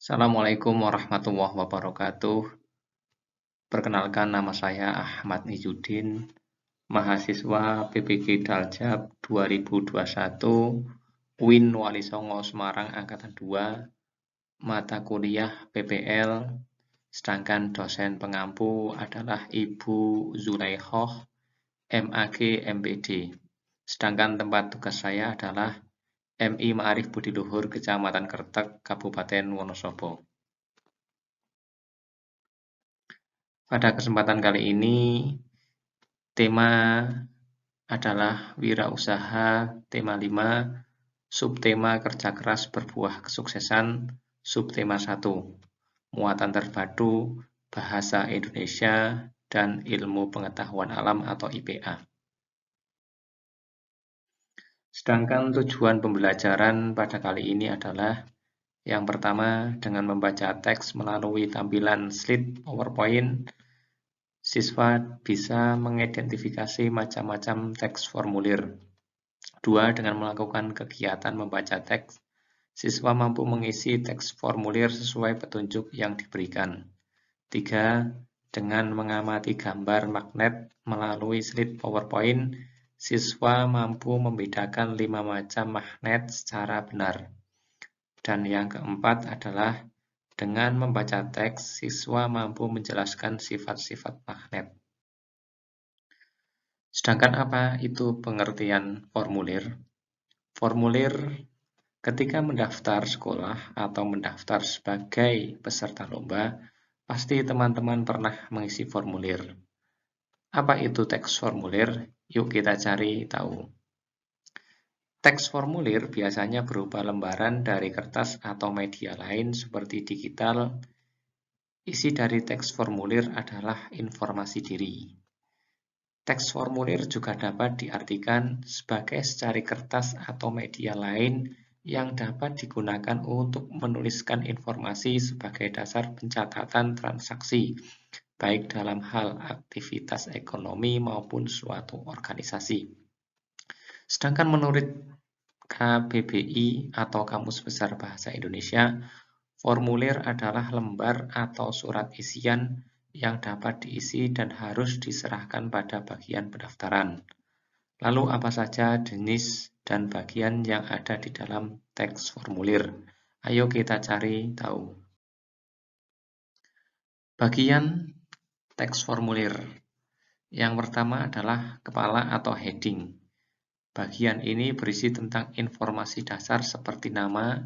Assalamualaikum warahmatullahi wabarakatuh. Perkenalkan, nama saya Ahmad Nizuddin, mahasiswa PPG Daljab 2021, UIN Wali Songo Semarang Angkatan 2, mata kuliah PPL, sedangkan dosen pengampu adalah Ibu Zulaikhoh, MAG MPD. Sedangkan tempat tugas saya adalah MI Ma'arif Budi Luhur, Kecamatan Kertek, Kabupaten Wonosobo. Pada kesempatan kali ini, tema adalah wirausaha, tema 5, subtema kerja keras berbuah kesuksesan, subtema 1, muatan terpadu, bahasa Indonesia, dan ilmu pengetahuan alam atau IPA. Sedangkan tujuan pembelajaran pada kali ini adalah yang pertama, dengan membaca teks melalui tampilan slide PowerPoint, siswa bisa mengidentifikasi macam-macam teks formulir. 2. Dengan melakukan kegiatan membaca teks, siswa mampu mengisi teks formulir sesuai petunjuk yang diberikan. 3. Dengan mengamati gambar magnet melalui slide PowerPoint, siswa mampu membedakan 5 macam magnet secara benar. Dan yang keempat adalah dengan membaca teks, siswa mampu menjelaskan sifat-sifat magnet. Sedangkan apa itu pengertian formulir? Formulir ketika mendaftar sekolah atau mendaftar sebagai peserta lomba, pasti teman-teman pernah mengisi formulir. Apa itu teks formulir? Yuk kita cari tahu. Teks formulir biasanya berupa lembaran dari kertas atau media lain seperti digital. Isi dari teks formulir adalah informasi diri. Teks formulir juga dapat diartikan sebagai secari kertas atau media lain yang dapat digunakan untuk menuliskan informasi sebagai dasar pencatatan transaksi, baik dalam hal aktivitas ekonomi maupun suatu organisasi. Sedangkan menurut KBBI atau Kamus Besar Bahasa Indonesia, formulir adalah lembar atau surat isian yang dapat diisi dan harus diserahkan pada bagian pendaftaran. Lalu apa saja jenis dan bagian yang ada di dalam teks formulir? Ayo kita cari tahu. Bagian teks formulir. Yang pertama adalah kepala atau heading. Bagian ini berisi tentang informasi dasar seperti nama,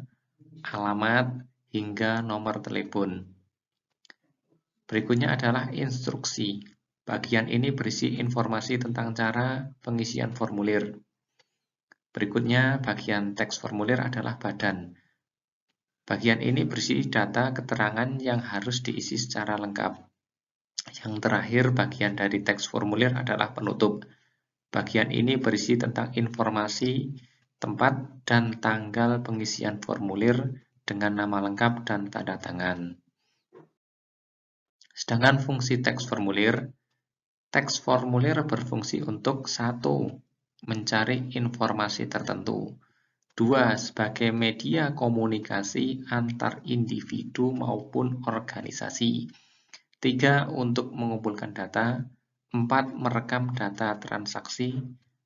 alamat, hingga nomor telepon. Berikutnya adalah instruksi. Bagian ini berisi informasi tentang cara pengisian formulir. Berikutnya, bagian teks formulir adalah badan. Bagian ini berisi data keterangan yang harus diisi secara lengkap. Yang terakhir, bagian dari teks formulir adalah penutup. Bagian ini berisi tentang informasi, tempat, dan tanggal pengisian formulir dengan nama lengkap dan tanda tangan. Sedangkan fungsi teks formulir berfungsi untuk 1. Mencari informasi tertentu. 2. Sebagai media komunikasi antar individu maupun organisasi. 3. Untuk mengumpulkan data. 4. Merekam data transaksi.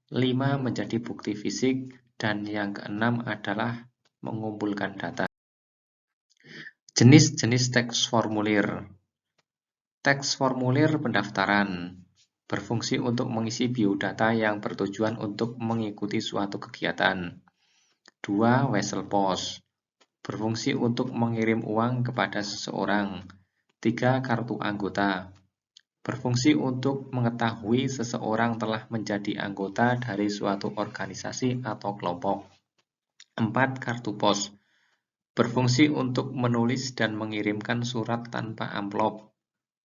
5. Menjadi bukti fisik. Dan yang keenam adalah mengumpulkan data. Jenis-jenis teks formulir. Teks formulir pendaftaran berfungsi untuk mengisi biodata yang bertujuan untuk mengikuti suatu kegiatan. 2. Wesel pos berfungsi untuk mengirim uang kepada seseorang. 3. Kartu anggota berfungsi untuk mengetahui seseorang telah menjadi anggota dari suatu organisasi atau kelompok. 4. Kartu pos berfungsi untuk menulis dan mengirimkan surat tanpa amplop.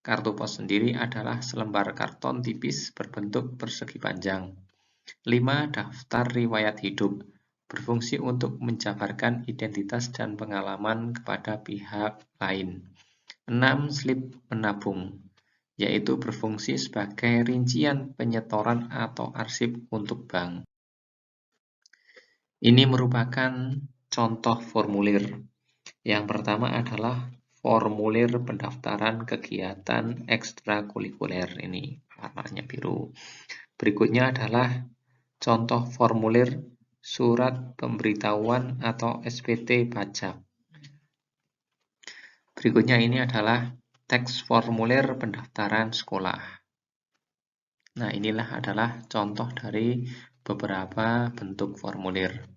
Kartu pos sendiri adalah selembar karton tipis berbentuk persegi panjang. 5. Daftar riwayat hidup berfungsi untuk menjabarkan identitas dan pengalaman kepada pihak lain. 6. Slip menabung, yaitu berfungsi sebagai rincian penyetoran atau arsip untuk bank. Ini merupakan contoh formulir. Yang pertama adalah formulir pendaftaran kegiatan ekstrakurikuler, ini warnanya biru. Berikutnya adalah contoh formulir surat pemberitahuan atau SPT pajak. Berikutnya ini adalah teks formulir pendaftaran sekolah. Nah, inilah adalah contoh dari beberapa bentuk formulir.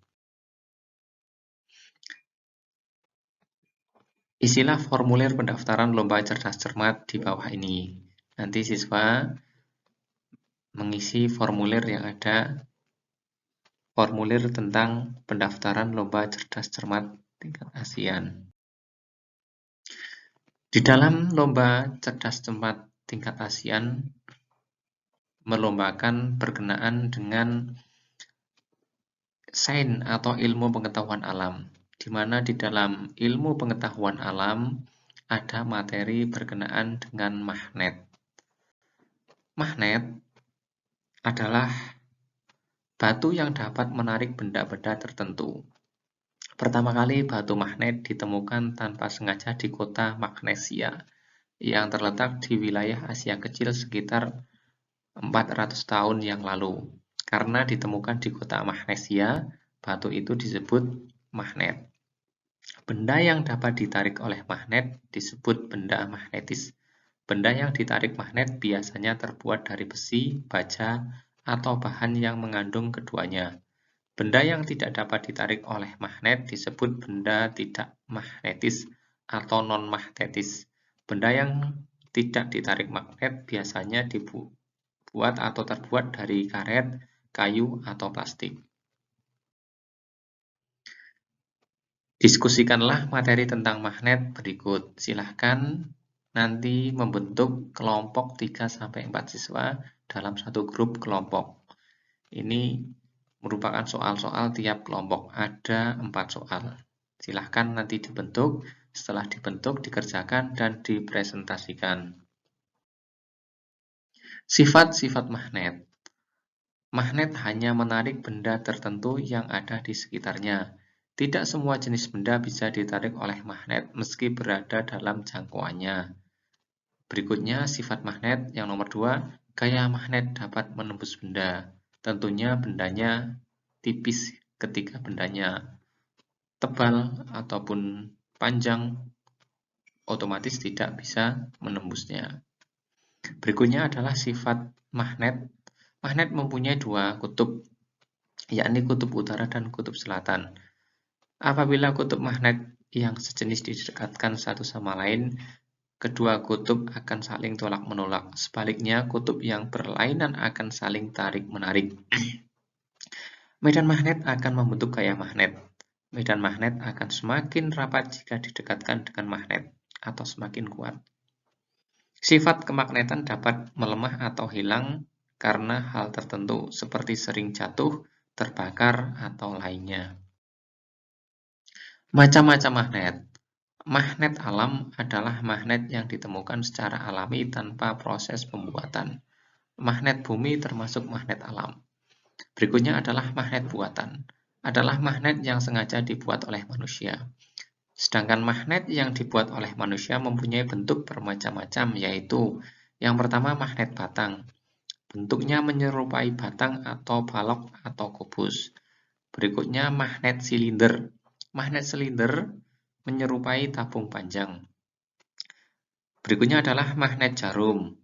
Isilah formulir pendaftaran lomba cerdas cermat di bawah ini. Nanti siswa mengisi formulir yang ada, formulir tentang pendaftaran lomba cerdas cermat tingkat ASEAN. Di dalam lomba cerdas cermat tingkat ASEAN melombakan berkenaan dengan sains atau ilmu pengetahuan alam, di mana di dalam ilmu pengetahuan alam ada materi berkenaan dengan magnet. Magnet adalah batu yang dapat menarik benda-benda tertentu. Pertama kali batu magnet ditemukan tanpa sengaja di kota Magnesia yang terletak di wilayah Asia Kecil sekitar 400 tahun yang lalu. Karena ditemukan di kota Magnesia, batu itu disebut magnet. Benda yang dapat ditarik oleh magnet disebut benda magnetis. Benda yang ditarik magnet biasanya terbuat dari besi, baja, atau bahan yang mengandung keduanya. Benda yang tidak dapat ditarik oleh magnet disebut benda tidak magnetis atau non-magnetis. Benda yang tidak ditarik magnet biasanya dibuat atau terbuat dari karet, kayu, atau plastik. Diskusikanlah materi tentang magnet berikut. Silahkan nanti membentuk kelompok 3-4 siswa dalam satu grup kelompok. Ini merupakan soal-soal tiap kelompok. Ada 4 soal. Silahkan nanti dibentuk. Setelah dibentuk, dikerjakan dan dipresentasikan. Sifat-sifat magnet. Magnet hanya menarik benda tertentu yang ada di sekitarnya. Tidak semua jenis benda bisa ditarik oleh magnet meski berada dalam jangkauannya. Berikutnya sifat magnet yang nomor 2, gaya magnet dapat menembus benda. Tentunya bendanya tipis ketika bendanya tebal ataupun panjang, otomatis tidak bisa menembusnya. Berikutnya adalah sifat magnet. Magnet mempunyai 2 kutub, yakni kutub utara dan kutub selatan. Apabila kutub magnet yang sejenis didekatkan satu sama lain, kedua kutub akan saling tolak-menolak. Sebaliknya, kutub yang berlainan akan saling tarik-menarik. Medan magnet akan membentuk gaya magnet. Medan magnet akan semakin rapat jika didekatkan dengan magnet, atau semakin kuat. Sifat kemagnetan dapat melemah atau hilang karena hal tertentu, seperti sering jatuh, terbakar, atau lainnya. Macam-macam magnet. Magnet alam adalah magnet yang ditemukan secara alami tanpa proses pembuatan. Magnet bumi termasuk magnet alam. Berikutnya adalah magnet buatan. Adalah magnet yang sengaja dibuat oleh manusia. Sedangkan magnet yang dibuat oleh manusia mempunyai bentuk bermacam-macam, yaitu yang pertama magnet batang. Bentuknya menyerupai batang atau balok atau kubus. Berikutnya magnet silinder. Magnet silinder menyerupai tabung panjang. Berikutnya adalah magnet jarum.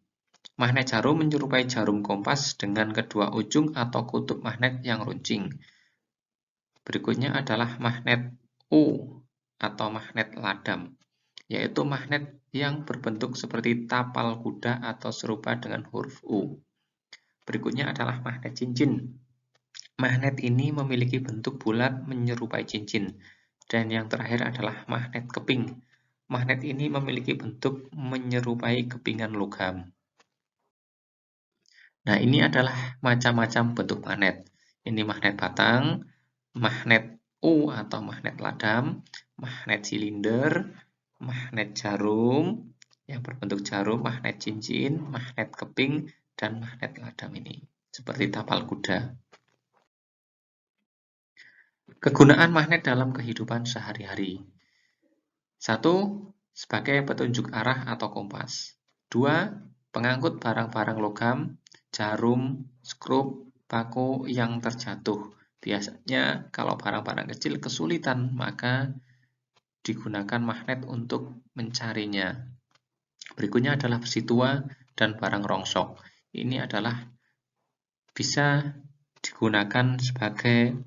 Magnet jarum menyerupai jarum kompas dengan kedua ujung atau kutub magnet yang runcing. Berikutnya adalah magnet U atau magnet ladam, yaitu magnet yang berbentuk seperti tapal kuda atau serupa dengan huruf U. Berikutnya adalah magnet cincin. Magnet ini memiliki bentuk bulat menyerupai cincin. Dan yang terakhir adalah magnet keping. Magnet ini memiliki bentuk menyerupai kepingan logam. Nah, ini adalah macam-macam bentuk magnet. Ini magnet batang, magnet U atau magnet ladam, magnet silinder, magnet jarum, yang berbentuk jarum, magnet cincin, magnet keping, dan magnet ladam ini. Seperti tapal kuda. Kegunaan magnet dalam kehidupan sehari-hari. 1. Sebagai petunjuk arah atau kompas. 2. Pengangkut barang-barang logam, jarum, skrup, paku yang terjatuh. Biasanya kalau barang-barang kecil kesulitan, maka digunakan magnet untuk mencarinya. Berikutnya adalah besi tua dan barang rongsok. Ini adalah bisa digunakan sebagai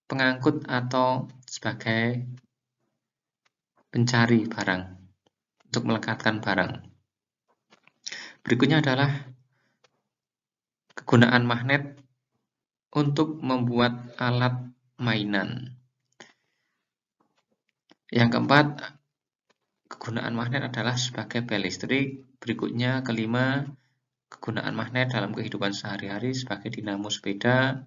pengangkut atau sebagai pencari barang, untuk melekatkan barang. Berikutnya adalah kegunaan magnet untuk membuat alat mainan. Yang keempat, kegunaan magnet adalah sebagai bel listrik. Berikutnya, kelima, kegunaan magnet dalam kehidupan sehari-hari sebagai dinamo sepeda.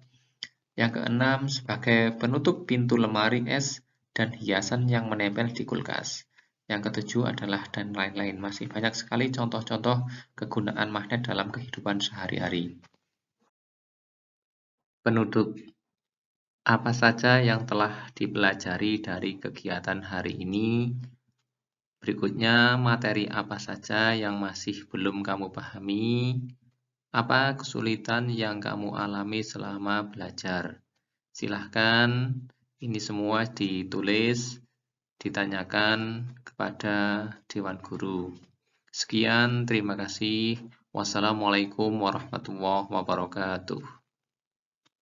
Yang keenam, sebagai penutup pintu lemari es dan hiasan yang menempel di kulkas. Yang ketujuh adalah dan lain-lain. Masih banyak sekali contoh-contoh kegunaan magnet dalam kehidupan sehari-hari. Penutup. Apa saja yang telah dipelajari dari kegiatan hari ini? Berikutnya, materi apa saja yang masih belum kamu pahami? Apa kesulitan yang kamu alami selama belajar? Silahkan ini semua ditulis, ditanyakan kepada Dewan Guru. Sekian, terima kasih. Wassalamualaikum warahmatullahi wabarakatuh.